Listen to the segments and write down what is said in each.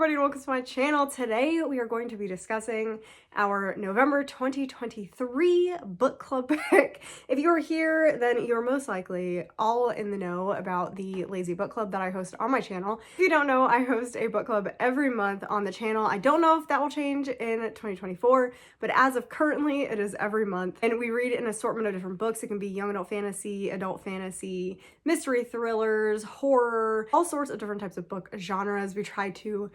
everybody, and welcome to my channel. Today we are going to be discussing our November 2023 book club pick. If you are here, then you're most likely all in the know about the Lazy Book Club that I host on my channel. If you don't know, I host a book club every month on the channel. I don't know if that will change in 2024, but as of currently, it is every month. And we read an assortment of different books. It can be young adult fantasy, mystery thrillers, horror, all sorts of different types of book genres. We try to,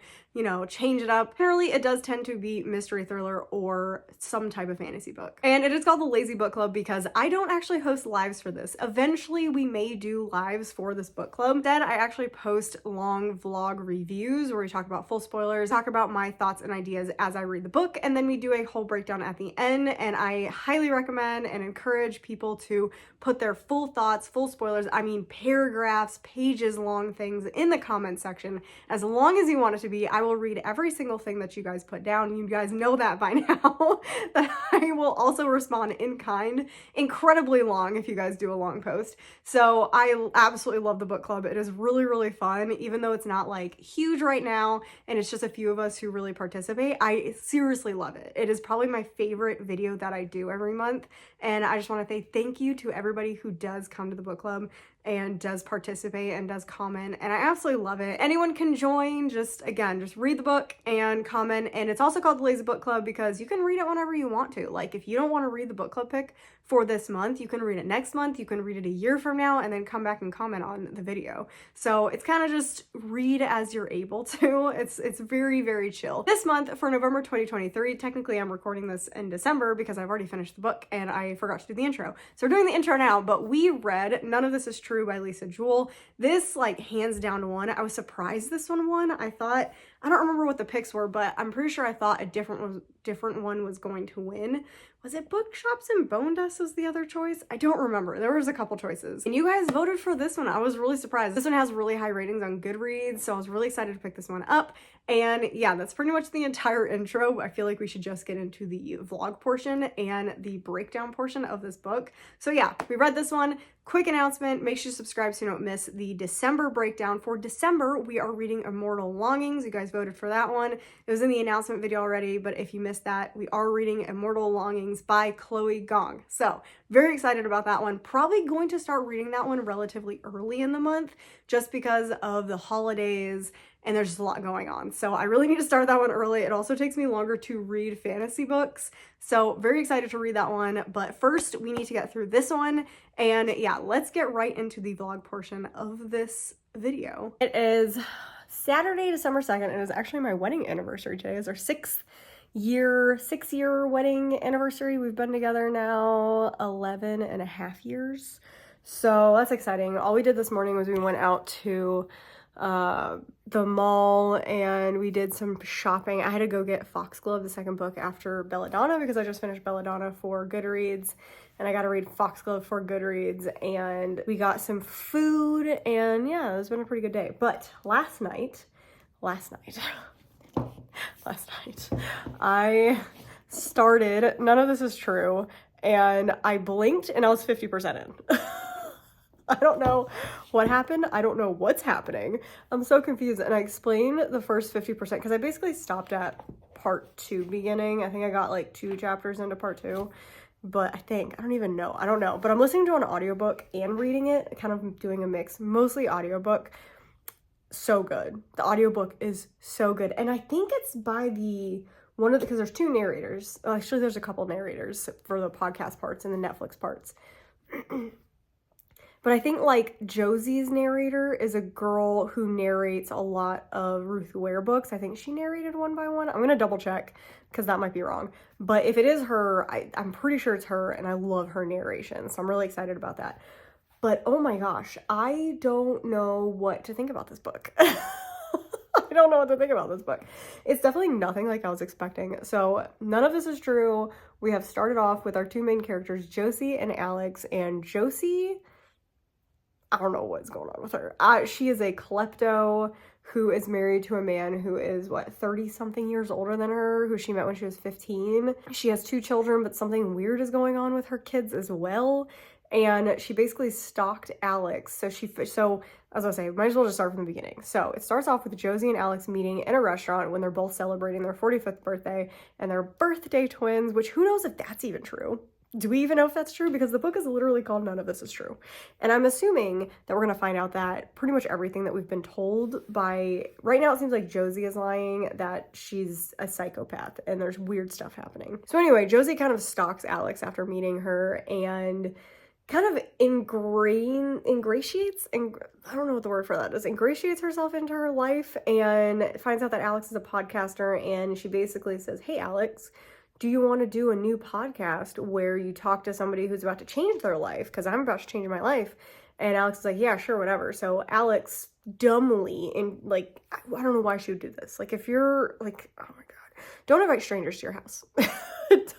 change it up. Apparently, it does tend to be mystery thriller or some type of fantasy book. And it is called the Lazy Book Club because I don't actually host lives for this. Eventually, we may do lives for this book club. Instead, I actually post long vlog reviews where we talk about full spoilers, talk about my thoughts and ideas as I read the book, and then we do a whole breakdown at the end. And I highly recommend and encourage people to put their full thoughts, full spoilers, I mean paragraphs, pages long things in the comment section. As long as you want it to be, I will read every single thing that you guys put down. You guys know that by now, that I will also respond in kind, incredibly long if you guys do a long post. So I absolutely love the book club. It is really, really fun, even though it's not like huge right now and it's just a few of us who really participate. I seriously love it. It is probably my favorite video that I do every month. And I just want to say thank you to everybody who does come to the book club and does participate and does comment, and I absolutely love it. Anyone can join. Just read the book and comment. And it's also called the Lazy Book Club because you can read it whenever you want to. Like, if you don't want to read the book club pick for this month, you can read it next month, you can read it a year from now, and then come back and comment on the video. So it's kind of just read as you're able to. It's very, very chill. This month for November 2023, technically I'm recording this in December because I've already finished the book and I forgot to do the intro. So we're doing the intro now, but we read None of This Is True by Lisa Jewell. This, like, hands down won. I was surprised this one won. I don't remember what the picks were, but I'm pretty sure I thought a different one was going to win. Was it Bookshops and Bone Dust was the other choice? I don't remember. There was a couple choices. And you guys voted for this one. I was really surprised. This one has really high ratings on Goodreads, so I was really excited to pick this one up. And yeah, that's pretty much the entire intro. I feel like we should just get into the vlog portion and the breakdown portion of this book. So yeah, we read this one. Quick announcement, make sure you subscribe so you don't miss the December breakdown. For December, we are reading Immortal Longings. You guys voted for that one. It was in the announcement video already, but if you missed that, we are reading Immortal Longings by Chloe Gong. So very excited about that one. Probably going to start reading that one relatively early in the month just because of the holidays and there's just a lot going on. So I really need to start that one early. It also takes me longer to read fantasy books. So very excited to read that one. But first we need to get through this one. And yeah, let's get right into the vlog portion of this video. It is Saturday, December 2nd. It is actually my wedding anniversary today. It's our six year wedding anniversary. We've been together now 11 and a half years. So that's exciting. All we did this morning was we went out to the mall and we did some shopping. I had to go get Foxglove, the second book after Belladonna, because I just finished Belladonna for Goodreads and I got to read Foxglove for Goodreads, and we got some food, and yeah, it's been a pretty good day. But last night, I started None of This Is True, and I blinked and I was 50% in. I don't know what happened. I don't know what's happening. I'm so confused. And I explained the first 50% because I basically stopped at part 2 beginning. I think I got like 2 chapters into part 2. But I don't know. But I'm listening to an audiobook and reading it, kind of doing a mix, mostly audiobook. So good. The audiobook is so good. And I think it's by because there's 2 narrators. Actually, there's a couple narrators for the podcast parts and the Netflix parts. But I think like Josie's narrator is a girl who narrates a lot of Ruth Ware books. I think she narrated one by one. I'm going to double check because that might be wrong. But if it is her, I'm pretty sure it's her, and I love her narration. So I'm really excited about that. But oh my gosh, I don't know what to think about this book. I don't know what to think about this book. It's definitely nothing like I was expecting. So None of This Is True. We have started off with our 2 main characters, Josie and Alex. And Josie, I don't know what's going on with her. She is a klepto who is married to a man who is, 30-something years older than her, who she met when she was 15. She has 2 children, but something weird is going on with her kids as well. and she basically stalked Alex. So as I say, might as well just start from the beginning. So it starts off with Josie and Alex meeting in a restaurant when they're both celebrating their 45th birthday, and they're birthday twins, which who knows if that's even true. Do we even know if that's true? Because the book is literally called None of This Is True. And I'm assuming that we're going to find out that pretty much everything that we've been told by, right now it seems like Josie is lying, that she's a psychopath and there's weird stuff happening. So anyway, Josie kind of stalks Alex after meeting her and kind of ingratiates, and I don't know what the word for that is, ingratiates herself into her life and finds out that Alex is a podcaster, and she basically says, hey Alex, do you want to do a new podcast where you talk to somebody who's about to change their life? Because I'm about to change my life. And Alex is like, yeah, sure, whatever. So Alex dumbly, and like, I don't know why she would do this. Like, if you're like, oh my God, don't invite strangers to your house.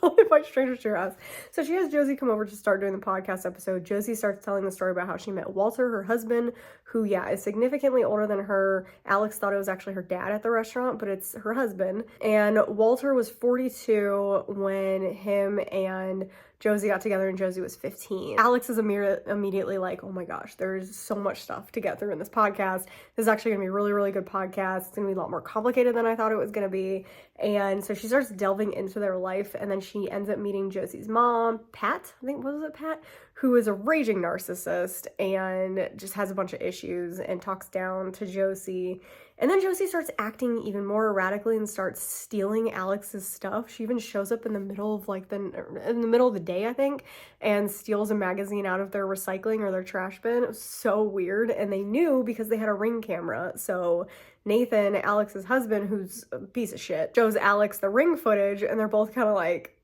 Don't invite strangers to your house. So she has Josie come over to start doing the podcast episode. Josie starts telling the story about how she met Walter, her husband, who, yeah, is significantly older than her. Alex thought it was actually her dad at the restaurant, but it's her husband. And Walter was 42 when him and Josie got together, and Josie was 15. Alex is immediately like, oh my gosh, there's so much stuff to get through in this podcast. This is actually gonna be a really, really good podcast. It's gonna be a lot more complicated than I thought it was gonna be. And so she starts delving into their life, and then she ends up meeting Josie's mom, Pat, I think, was it Pat? Who is a raging narcissist and just has a bunch of issues and talks down to Josie. And then Josie starts acting even more erratically and starts stealing Alex's stuff. She even shows up in the middle of the day, I think, and steals a magazine out of their recycling or their trash bin. It was so weird. And they knew because they had a Ring camera. So Nathan, Alex's husband, who's a piece of shit, shows Alex the Ring footage, and they're both kind of like,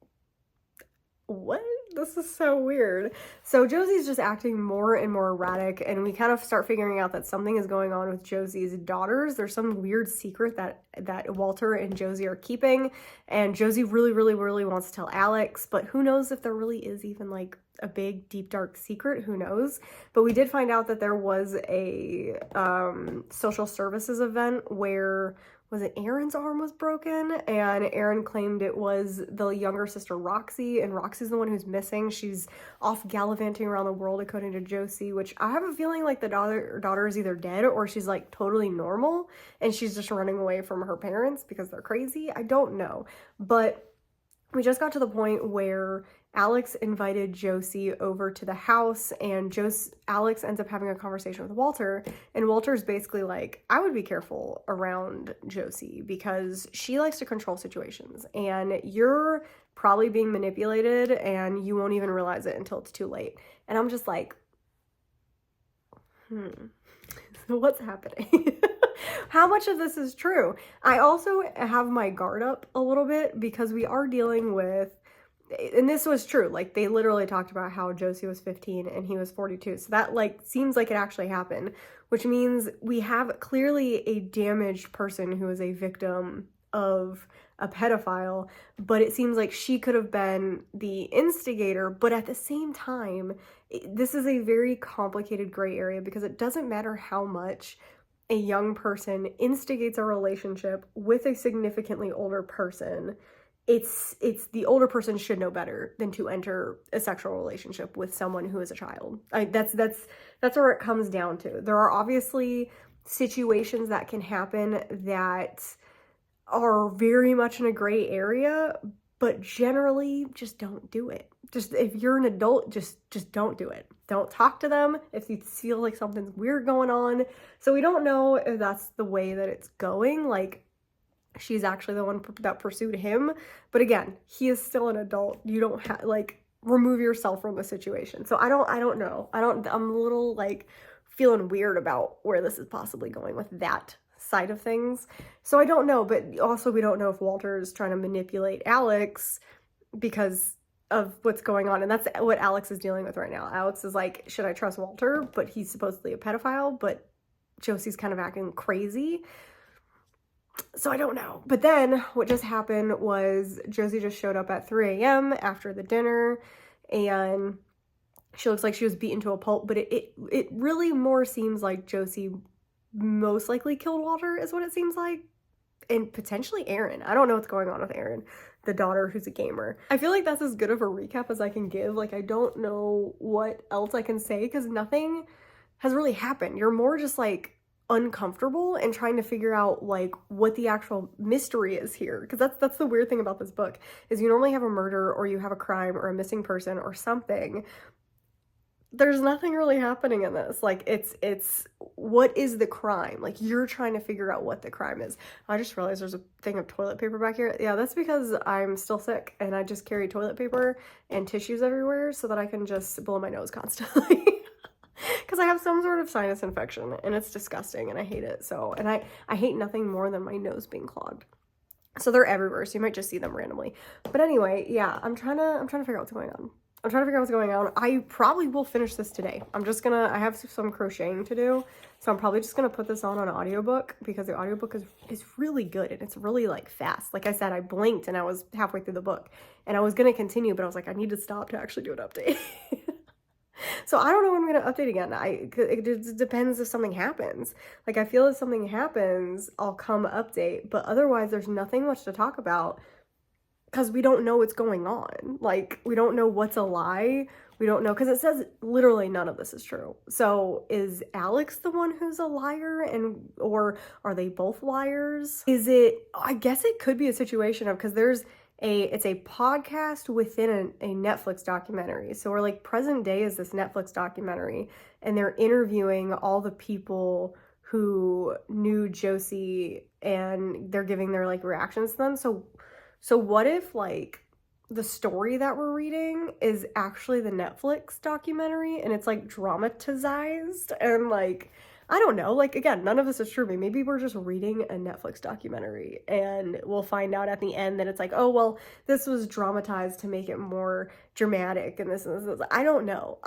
what? This is so weird. So Josie's just acting more and more erratic, and we kind of start figuring out that something is going on with Josie's daughters. There's some weird secret that Walter and Josie are keeping, and Josie really, really, really wants to tell Alex, but who knows if there really is even like a big, deep, dark secret. Who knows? But we did find out that there was a social services event where, was it Aaron's arm was broken, and Aaron claimed it was the younger sister Roxy, and Roxy's the one who's missing. She's off gallivanting around the world according to Josie, which I have a feeling like the daughter is either dead or she's like totally normal and she's just running away from her parents because they're crazy. I don't know, but we just got to the point where Alex invited Josie over to the house, and Alex ends up having a conversation with Walter, and Walter's basically like, I would be careful around Josie because she likes to control situations, and you're probably being manipulated and you won't even realize it until it's too late. And I'm just like, so what's happening? How much of this is true? I also have my guard up a little bit because we are dealing with, and this was true, like they literally talked about how Josie was 15 and he was 42. So that like seems like it actually happened, which means we have clearly a damaged person who is a victim of a pedophile, but it seems like she could have been the instigator. But at the same time, this is a very complicated gray area because it doesn't matter how much a young person instigates a relationship with a significantly older person. It's the older person should know better than to enter a sexual relationship with someone who is a child. That's where it comes down to. There are obviously situations that can happen that are very much in a gray area, but generally just don't do it. Just if you're an adult, just don't do it. Don't talk to them if you feel like something's weird going on. So we don't know if that's the way that it's going. Like, she's actually the one that pursued him. But again, he is still an adult. You don't have, like, remove yourself from the situation. So I don't know. I'm a little, like, feeling weird about where this is possibly going with that side of things. So I don't know, but also we don't know if Walter is trying to manipulate Alex because of what's going on. And that's what Alex is dealing with right now. Alex is like, should I trust Walter? But he's supposedly a pedophile, but Josie's kind of acting crazy. So I don't know. But then what just happened was Josie just showed up at 3 a.m. after the dinner, and she looks like she was beaten to a pulp, but it really more seems like Josie most likely killed Walter is what it seems like. and potentially Aaron. I don't know what's going on with Aaron, the daughter who's a gamer. I feel like that's as good of a recap as I can give. Like, I don't know what else I can say because nothing has really happened. You're more just like uncomfortable and trying to figure out like what the actual mystery is here, because that's the weird thing about this book is you normally have a murder or you have a crime or a missing person or something. There's nothing really happening in this. Like, it's what is the crime? Like, you're trying to figure out what the crime is. I just realized there's a thing of toilet paper back here. Yeah, that's because I'm still sick and I just carry toilet paper and tissues everywhere so that I can just blow my nose constantly. Because I have some sort of sinus infection and it's disgusting and I hate it. So, and I hate nothing more than my nose being clogged. So they're everywhere, so you might just see them randomly. But anyway, yeah, I'm trying to figure out what's going on. I probably will finish this today. I have some crocheting to do, so I'm probably just gonna put this on an audiobook because the audiobook is really good and it's really like fast. Like I said, I blinked and I was halfway through the book and I was gonna continue, but I was like, I need to stop to actually do an update. So I don't know when I'm gonna update again. It just depends if something happens. Like, I feel if something happens, I'll come update, but otherwise there's nothing much to talk about because we don't know what's going on. Like, we don't know what's a lie. We don't know, because it says literally none of this is true. So is Alex the one who's a liar, or are they both liars? I guess it could be a situation of, because it's a podcast within a Netflix documentary. So we're like, present day is this Netflix documentary and they're interviewing all the people who knew Josie and they're giving their like reactions to them. So what if like the story that we're reading is actually the Netflix documentary and it's like dramatized and like, I don't know, like, again, none of this is true. Maybe we're just reading a Netflix documentary and we'll find out at the end that it's like, oh, well, this was dramatized to make it more dramatic and this and this. I don't know,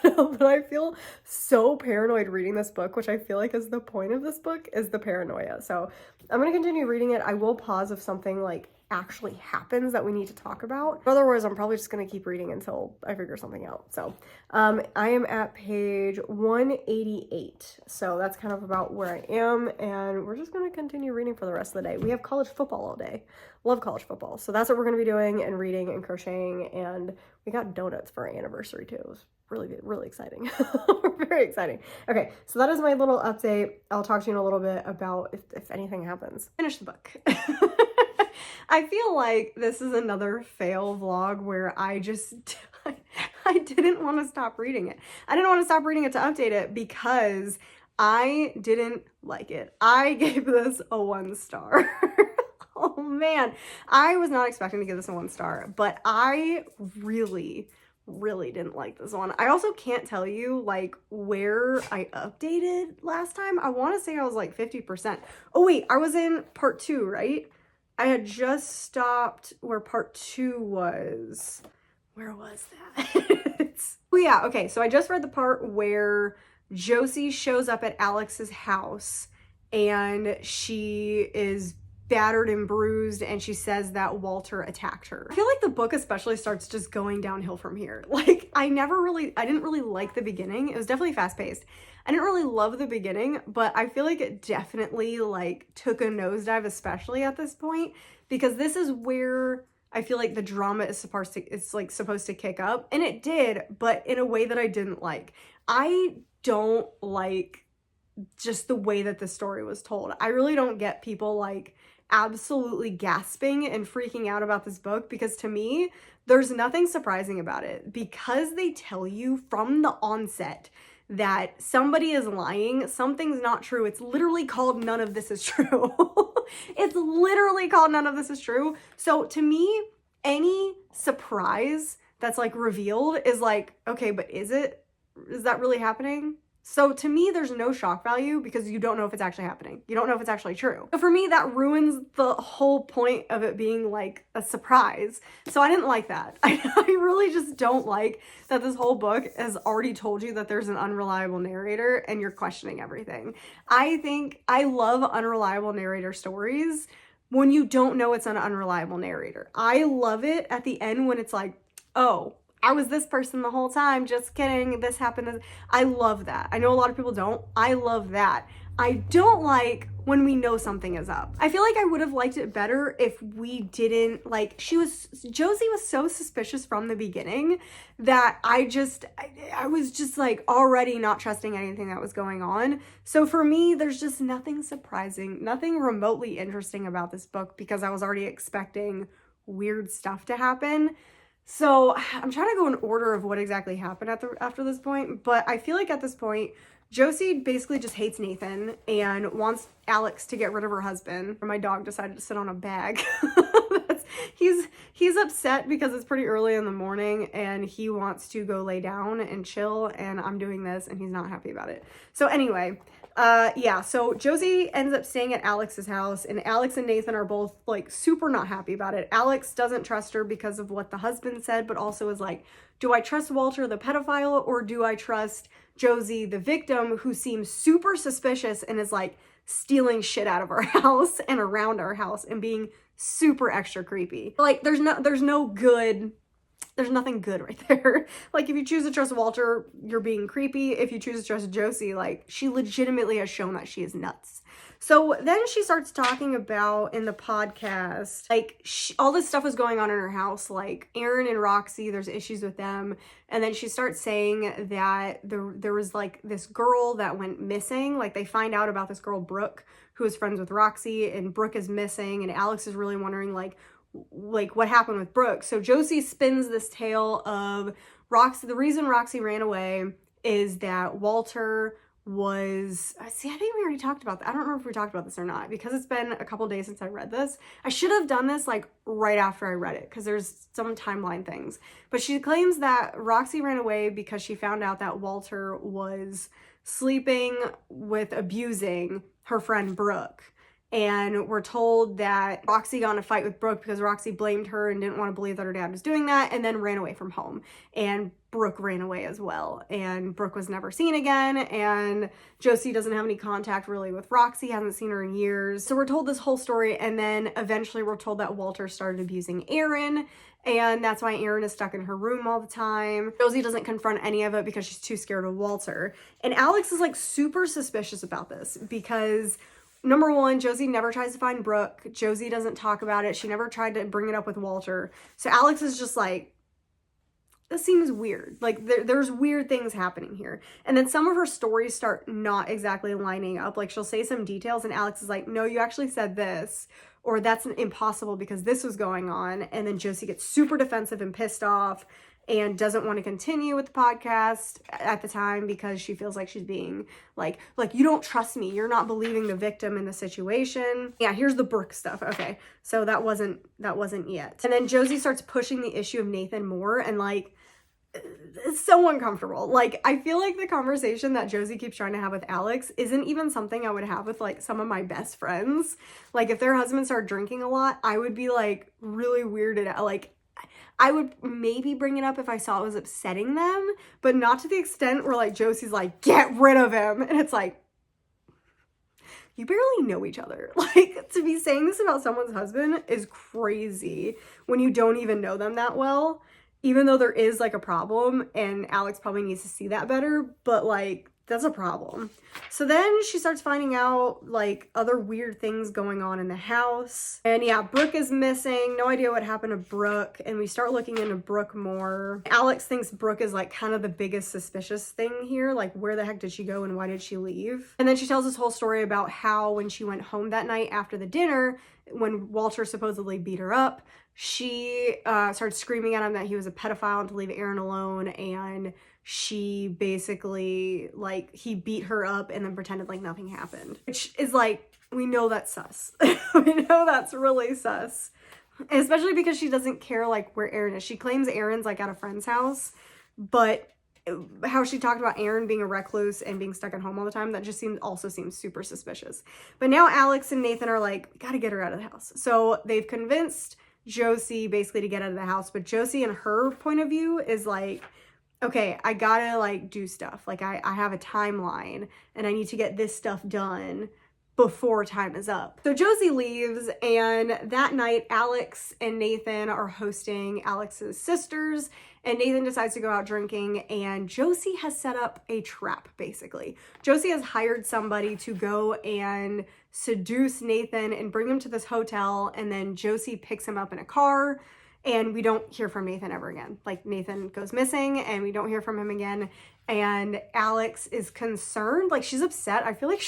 but I feel so paranoid reading this book, which I feel like is the point of this book, is the paranoia. So I'm going to continue reading it. I will pause if something like actually happens that we need to talk about. Otherwise, I'm probably just going to keep reading until I figure something out. So I am at page 188. So that's kind of about where I am. And we're just going to continue reading for the rest of the day. We have college football all day. Love college football. So that's what we're going to be doing, and reading and crocheting. And we got donuts for our anniversary too. It was really exciting. Very exciting. Okay, so that is my little update. I'll talk to you in a little bit about if anything happens. Finish the book. I feel like this is another fail vlog where I didn't want to stop reading it. I didn't want to stop reading it to update it because I didn't like it. I gave this a 1 star. Oh man, I was not expecting to give this a 1 star, but I really didn't like this one. I also can't tell you like where I updated last time. I want to say I was like 50%. Oh wait, I was in part 2, right? I had just stopped where part 2 was. Where was that? Oh yeah, okay, so I just read the part where Josie shows up at Alex's house and she is battered and bruised and she says that Walter attacked her. I feel like the book especially starts just going downhill from here. Like, I didn't really like the beginning. It was definitely fast-paced. I didn't really love the beginning, but I feel like it definitely like took a nosedive, especially at this point, because this is where I feel like the drama is supposed to kick up, and it did, but in a way that I didn't like. I don't like just the way that the story was told. I really don't get people like absolutely gasping and freaking out about this book, because to me, there's nothing surprising about it, because they tell you from the onset that somebody is lying, something's not true. It's literally called None of This Is True. It's literally called None of This Is True. So to me, any surprise that's like revealed is like, okay, but is that really happening? So to me, there's no shock value because you don't know if it's actually happening. You don't know if it's actually true. So for me, that ruins the whole point of it being like a surprise. So I didn't like that. I really just don't like that this whole book has already told you that there's an unreliable narrator and you're questioning everything. I love unreliable narrator stories when you don't know it's an unreliable narrator. I love it at the end when it's like, oh, I was this person the whole time, just kidding, this happened. I love that. I know a lot of people don't. I love that. I don't like when we know something is up. I feel like I would have liked it better if we didn't, like, Josie was so suspicious from the beginning that I was just like already not trusting anything that was going on. So for me, there's just nothing surprising, nothing remotely interesting about this book because I was already expecting weird stuff to happen. So I'm trying to go in order of what exactly happened after this point, but I feel like at this point, Josie basically just hates Nathan and wants Alex to get rid of her husband. My dog decided to sit on a bag. He's upset because it's pretty early in the morning and he wants to go lay down and chill, and I'm doing this and he's not happy about it. So anyway, yeah, so Josie ends up staying at Alex's house, and Alex and Nathan are both like super not happy about it. Alex doesn't trust her because of what the husband said, but also is like, do I trust Walter the pedophile, or do I trust Josie the victim, who seems super suspicious and is like stealing shit out of our house and around our house and being super extra creepy? Like there's nothing good right there. Like if you choose to trust Walter, you're being creepy. If you choose to trust Josie, like she legitimately has shown that she is nuts. So then she starts talking about in the podcast, like all this stuff was going on in her house, like Aaron and Roxy, there's issues with them. And then she starts saying that there was like this girl that went missing. Like they find out about this girl, Brooke, who is friends with Roxy, and Brooke is missing. And Alex is really wondering like what happened with Brooke. So Josie spins this tale of Roxy. The reason Roxy ran away is that Walter was, I think we already talked about that. I don't remember if we talked about this or not because it's been a couple days since I read this. I should have done this like right after I read it because there's some timeline things. But she claims that Roxy ran away because she found out that Walter was sleeping with abusing her friend Brooke. And we're told that Roxy got in a fight with Brooke because Roxy blamed her and didn't want to believe that her dad was doing that, and then ran away from home. And Brooke ran away as well. And Brooke was never seen again. And Josie doesn't have any contact really with Roxy, hasn't seen her in years. So we're told this whole story, and then eventually we're told that Walter started abusing Aaron. And that's why Aaron is stuck in her room all the time. Josie doesn't confront any of it because she's too scared of Walter. And Alex is like super suspicious about this because number one, Josie never tries to find Brooke. Josie doesn't talk about it. She never tried to bring it up with Walter. So Alex is just like, this seems weird. Like there's weird things happening here. And then some of her stories start not exactly lining up. Like she'll say some details and Alex is like, no, you actually said this, or that's impossible because this was going on. And then Josie gets super defensive and pissed off and doesn't want to continue with the podcast at the time because she feels like she's being like you don't trust me. You're not believing the victim in the situation. Yeah, here's the Brooke stuff. Okay, so that wasn't yet. And then Josie starts pushing the issue of Nathan more, and like it's so uncomfortable. Like I feel like the conversation that Josie keeps trying to have with Alex isn't even something I would have with like some of my best friends. Like if their husbands start drinking a lot, I would be like really weirded out. Like I would maybe bring it up if I saw it was upsetting them, but not to the extent where like Josie's like, get rid of him. And it's like, you barely know each other. Like to be saying this about someone's husband is crazy when you don't even know them that well, even though there is like a problem, and Alex probably needs to see that better, but like that's a problem. So then she starts finding out like other weird things going on in the house. And yeah, Brooke is missing. No idea what happened to Brooke. And we start looking into Brooke more. Alex thinks Brooke is like kind of the biggest suspicious thing here. Like where the heck did she go and why did she leave? And then she tells this whole story about how when she went home that night after the dinner, when Walter supposedly beat her up, she started screaming at him that he was a pedophile and to leave Aaron alone. And she basically, like, he beat her up and then pretended like nothing happened. Which is like, we know that's sus. We know that's really sus. And especially because she doesn't care, like, where Aaron is. She claims Aaron's, like, at a friend's house. But how she talked about Aaron being a recluse and being stuck at home all the time, that just also seems super suspicious. But now Alex and Nathan are like, we gotta get her out of the house. So they've convinced Josie basically to get out of the house. But Josie, in her point of view, is like, okay, I gotta like do stuff. Like I have a timeline and I need to get this stuff done before time is up. So Josie leaves, and that night Alex and Nathan are hosting Alex's sisters, and Nathan decides to go out drinking, and Josie has set up a trap, basically. Josie has hired somebody to go and seduce Nathan and bring him to this hotel, and then Josie picks him up in a car, and we don't hear from Nathan ever again. Like, Nathan goes missing, and we don't hear from him again, and Alex is concerned. Like, she's upset. I feel like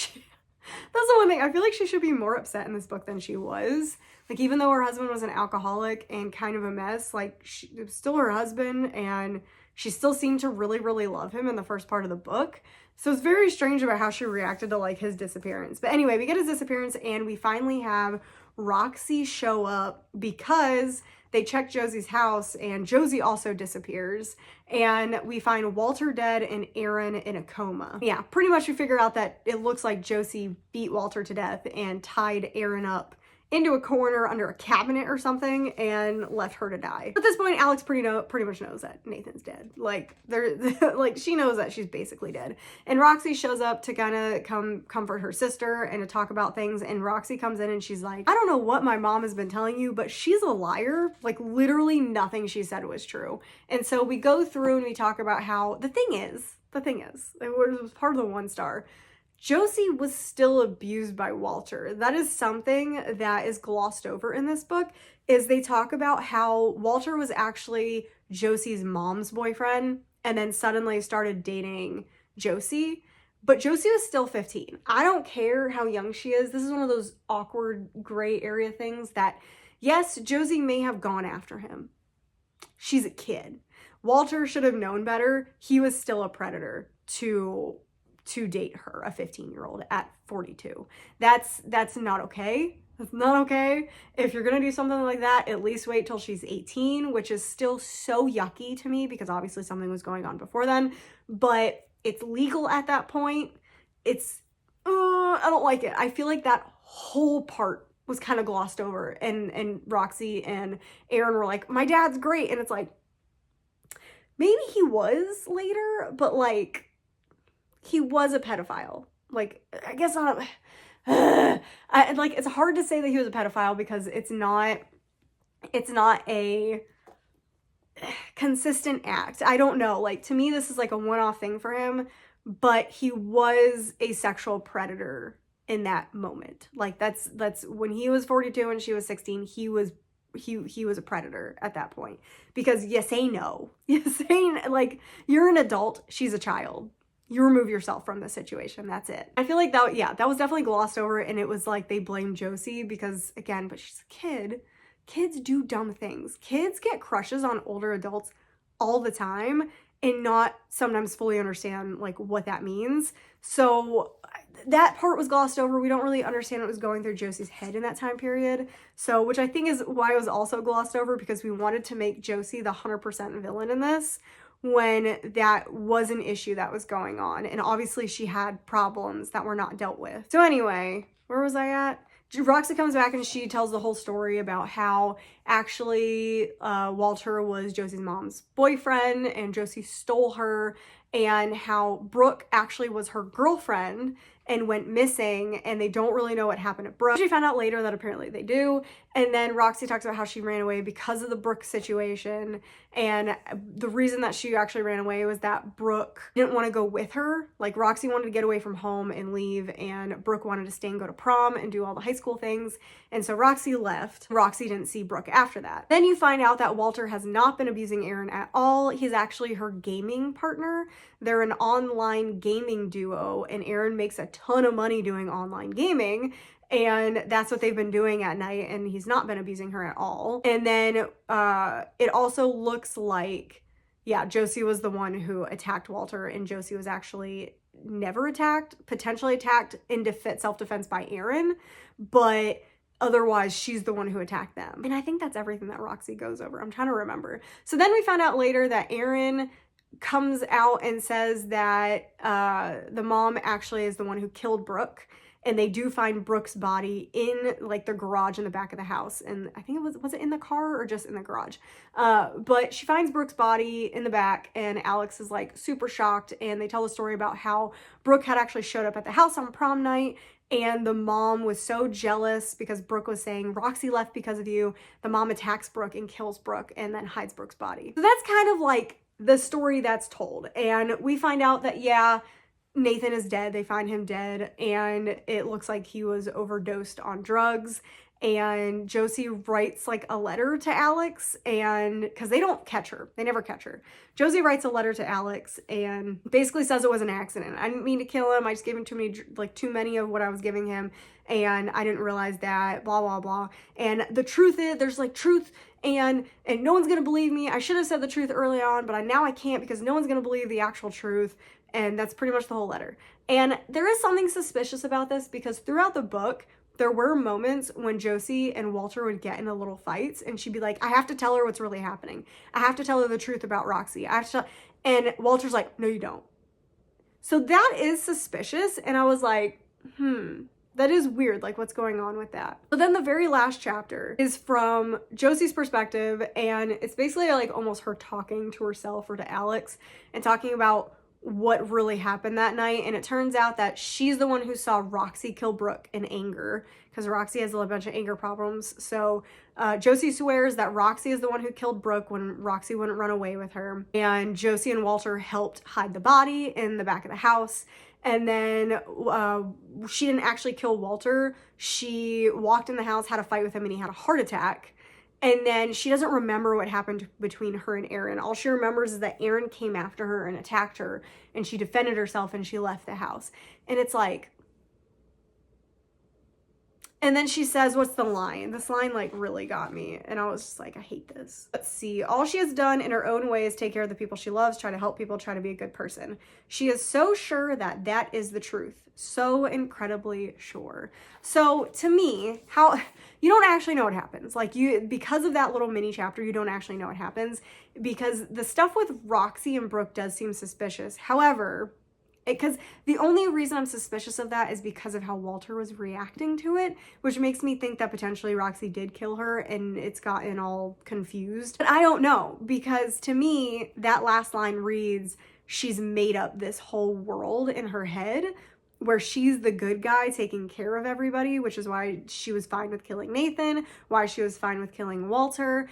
that's the one thing. I feel like she should be more upset in this book than she was. Like, even though her husband was an alcoholic and kind of a mess, like, it was still her husband, and she still seemed to really, really love him in the first part of the book. So it's very strange about how she reacted to, like, his disappearance. But anyway, we get his disappearance, and we finally have Roxy show up because they check Josie's house, and Josie also disappears, and we find Walter dead and Aaron in a coma. Yeah, pretty much we figure out that it looks like Josie beat Walter to death and tied Aaron up into a corner under a cabinet or something and left her to die. At this point, Alex pretty much knows that Nathan's dead. Like, like, she knows that she's basically dead. And Roxy shows up to kind of come comfort her sister and to talk about things. And Roxy comes in and she's like, I don't know what my mom has been telling you, but she's a liar. Like, literally nothing she said was true. And so we go through and we talk about how the thing is, it was part of the 1 star. Josie was still abused by Walter. That is something that is glossed over in this book, is they talk about how Walter was actually Josie's mom's boyfriend and then suddenly started dating Josie, but Josie was still 15. I don't care how young she is. This is one of those awkward gray area things that, yes, Josie may have gone after him. She's a kid. Walter should have known better. He was still a predator to date her, a 15-year-old at 42. That's not okay. That's not okay. If you're gonna do something like that, at least wait till she's 18, which is still so yucky to me because obviously something was going on before then, but it's legal at that point. I don't like it. I feel like that whole part was kind of glossed over, and Roxy and Aaron were like, my dad's great, and it's like, maybe he was later, but like, he was a pedophile. Like, I guess not. Like, it's hard to say that he was a pedophile because it's not a consistent act. I don't know. Like, to me, this is like a one-off thing for him, but he was a sexual predator in that moment. Like, that's when he was 42 and she was 16, he was a predator at that point. Because you say no. You say, like, you're an adult, she's a child. You remove yourself from the situation. That's it. I feel like that was definitely glossed over, and it was like they blame Josie because, again, but she's a kid. Kids do dumb things. Kids get crushes on older adults all the time and not sometimes fully understand like what that means. So that part was glossed over. We don't really understand what was going through Josie's head in that time period. So, which I think is why it was also glossed over, because we wanted to make Josie the 100% villain in this, when that was an issue that was going on. And obviously she had problems that were not dealt with. So anyway, where was I at? Roxy comes back and she tells the whole story about how actually Walter was Josie's mom's boyfriend and Josie stole her, and how Brooke actually was her girlfriend and went missing, and they don't really know what happened to Brooke. She found out later that apparently they do. And then Roxy talks about how she ran away because of the Brooke situation, and the reason that she actually ran away was that Brooke didn't want to go with her. Like, Roxy wanted to get away from home and leave, and Brooke wanted to stay and go to prom and do all the high school things, and so Roxy left. Roxy didn't see Brooke after that. Then you find out that Walter has not been abusing Aaron at all. He's actually her gaming partner. They're an online gaming duo, and Aaron makes a ton of money doing online gaming, and that's what they've been doing at night, and he's not been abusing her at all. And then it also looks like, yeah, Josie was the one who attacked Walter, and Josie was actually never attacked, potentially attacked in self-defense by Aaron, but otherwise she's the one who attacked them. And I think that's everything that Roxy goes over. I'm trying to remember. So then we found out later that Aaron comes out and says that the mom actually is the one who killed Brooke, and they do find Brooke's body in like the garage in the back of the house. And I think was it in the car or just in the garage? But she finds Brooke's body in the back, and Alex is like super shocked, and they tell the story about how Brooke had actually showed up at the house on prom night, and the mom was so jealous because Brooke was saying, Roxy left because of you. The mom attacks Brooke and kills Brooke and then hides Brooke's body. So that's kind of like the story that's told. And we find out that, yeah, Nathan is dead. They find him dead, and it looks like he was overdosed on drugs. And Josie writes like a letter to Alex, and because they don't catch her, they never catch her. Josie writes a letter to Alex and basically says it was an accident. I didn't mean to kill him. I just gave him too many of what I was giving him, and I didn't realize that, blah, blah, blah. And the truth is, there's like truth, and no one's gonna believe me. I should have said the truth early on, but now I can't because no one's gonna believe the actual truth. And that's pretty much the whole letter. And there is something suspicious about this because throughout the book, there were moments when Josie and Walter would get into little fights, and she'd be like, I have to tell her what's really happening. I have to tell her the truth about Roxy. And Walter's like, no, you don't. So that is suspicious. And I was like, that is weird. Like, what's going on with that? But then the very last chapter is from Josie's perspective, and it's basically like almost her talking to herself or to Alex and talking about what really happened that night. And it turns out that she's the one who saw Roxy kill Brooke in anger, because Roxy has a bunch of anger problems. So Josie swears that Roxy is the one who killed Brooke when Roxy wouldn't run away with her, and Josie and Walter helped hide the body in the back of the house. And then she didn't actually kill Walter. She walked in the house, had a fight with him, and he had a heart attack. And then she doesn't remember what happened between her and Aaron. All she remembers is that Aaron came after her and attacked her, and she defended herself and she left the house. And it's like, and then she says, what's the line? This line like really got me. And I was just like, I hate this. Let's see. All she has done in her own way is take care of the people she loves, try to help people, try to be a good person. She is so sure that that is the truth. So incredibly sure. So to me, how you don't actually know what happens. Like because of that little mini chapter, you don't actually know what happens, because the stuff with Roxy and Brooke does seem suspicious. However, because the only reason I'm suspicious of that is because of how Walter was reacting to it, which makes me think that potentially Roxy did kill her and it's gotten all confused. But I don't know, because to me, that last line reads, she's made up this whole world in her head where she's the good guy taking care of everybody, which is why she was fine with killing Nathan, why she was fine with killing Walter.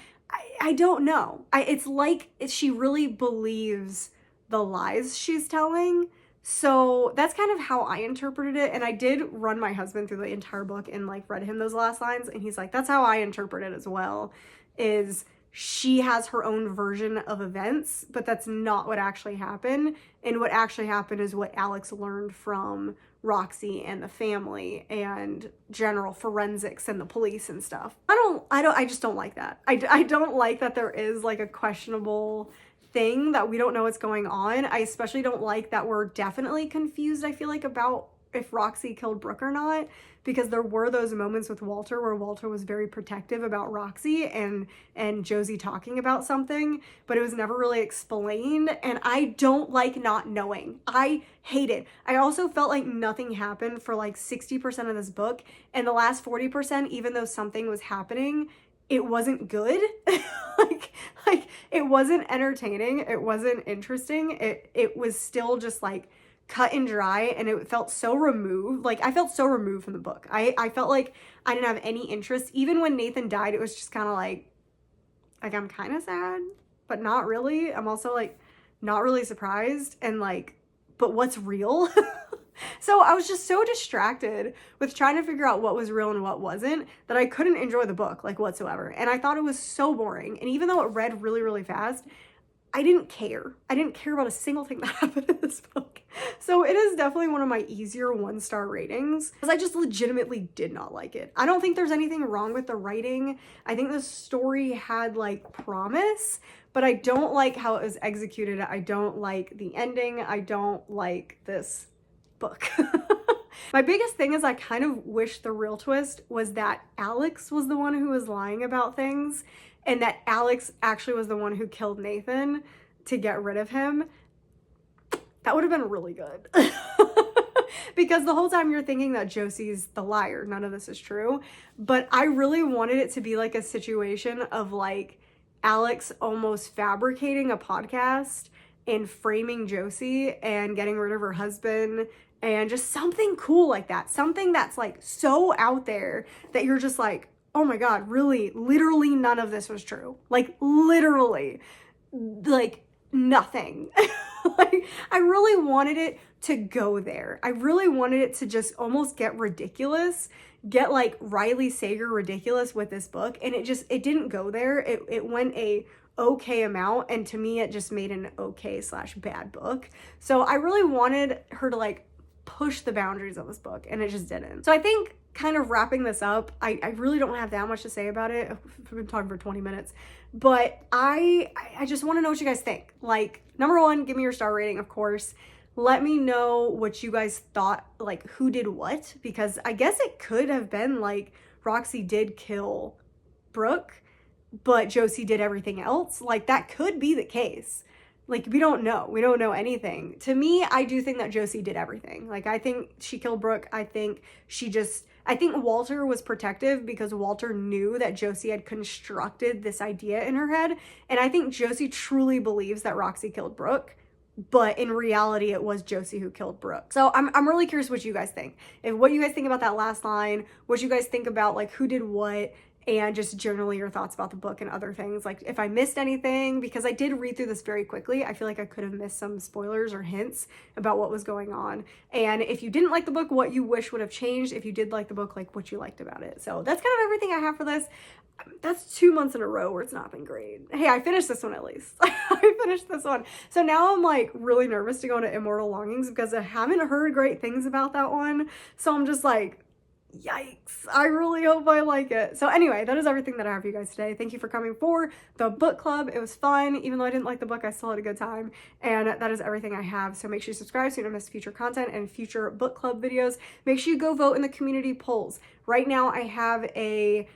I don't know. It's like she really believes the lies she's telling. So that's kind of how I interpreted it. And I did run my husband through the entire book and like read him those last lines. And he's like, that's how I interpret it as well, is she has her own version of events, but that's not what actually happened. And what actually happened is what Alex learned from Roxy and the family and general forensics and the police and stuff. I just don't like that. I don't like that there is like a questionable thing that we don't know what's going on. I especially don't like that we're definitely confused, I feel like, about if Roxy killed Brooke or not, because there were those moments with Walter where Walter was very protective about Roxy and Josie talking about something, but it was never really explained, and I don't like not knowing. I hate it. I also felt like nothing happened for like 60% of this book, and the last 40%, even though something was happening, it wasn't good. like it wasn't entertaining. It wasn't interesting. It was still just like cut and dry, and it felt so removed. Like I felt so removed from the book. I felt like I didn't have any interest. Even when Nathan died, it was just kind of like I'm kind of sad, but not really. I'm also like not really surprised, and like, but what's real? So I was just so distracted with trying to figure out what was real and what wasn't that I couldn't enjoy the book like whatsoever. And I thought it was so boring. And even though it read really, really fast, I didn't care. I didn't care about a single thing that happened in this book. So it is definitely one of my easier 1-star ratings, because I just legitimately did not like it. I don't think there's anything wrong with the writing. I think the story had like promise, but I don't like how it was executed. I don't like the ending. I don't like this book. My biggest thing is I kind of wish the real twist was that Alex was the one who was lying about things, and that Alex actually was the one who killed Nathan to get rid of him. That would have been really good. Because the whole time you're thinking that Josie's the liar. None of this is true. But I really wanted it to be like a situation of like Alex almost fabricating a podcast and framing Josie and getting rid of her husband and just something cool like that. Something that's like so out there that you're just like, oh my God, really, literally none of this was true. Like literally, like nothing. Like I really wanted it to go there. I really wanted it to just almost get ridiculous, get like Riley Sager ridiculous with this book. And it didn't go there. It went a okay amount. And to me, it just made an okay/bad book. So I really wanted her to like push the boundaries of this book, and it just didn't. So I think kind of wrapping this up, I really don't have that much to say about it. I've been talking for 20 minutes, but I just want to know what you guys think. Like, number one, give me your star rating, of course. Let me know what you guys thought, like who did what, because I guess it could have been like Roxy did kill Brooke, but Josie did everything else. Like that could be the case. Like, we don't know anything. To me, I do think that Josie did everything. Like, I think she killed Brooke. I think Walter was protective because Walter knew that Josie had constructed this idea in her head. And I think Josie truly believes that Roxy killed Brooke, but in reality, it was Josie who killed Brooke. So I'm really curious what you guys think. What you guys think about that last line, what you guys think about like who did what, and just generally your thoughts about the book and other things. Like if I missed anything, because I did read through this very quickly, I feel like I could have missed some spoilers or hints about what was going on. And if you didn't like the book, what you wish would have changed. If you did like the book, like what you liked about it. So that's kind of everything I have for this. That's 2 months in a row where it's not been great. Hey, I finished this one at least. I finished this one. So now I'm like really nervous to go into Immortal Longings because I haven't heard great things about that one. So I'm just like, yikes, I really hope I like it. So anyway, that is everything that I have for you guys today. Thank you for coming for the book club. It was fun. Even though I didn't like the book, I still had a good time. And that is everything I have. So make sure you subscribe so you don't miss future content and future book club videos. Make sure you go vote in the community polls. Right now I have a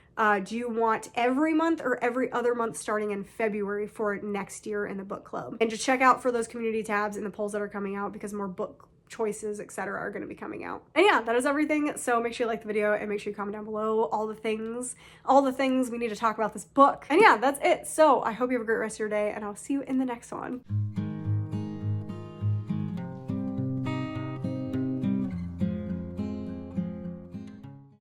do you want every month or every other month starting in February for next year in the book club? And just check out for those community tabs in the polls that are coming out because more book choices, etc., are going to be coming out. And yeah, that is everything. So make sure you like the video and make sure you comment down below all the things we need to talk about this book. And yeah, that's it. So I hope you have a great rest of your day and I'll see you in the next one.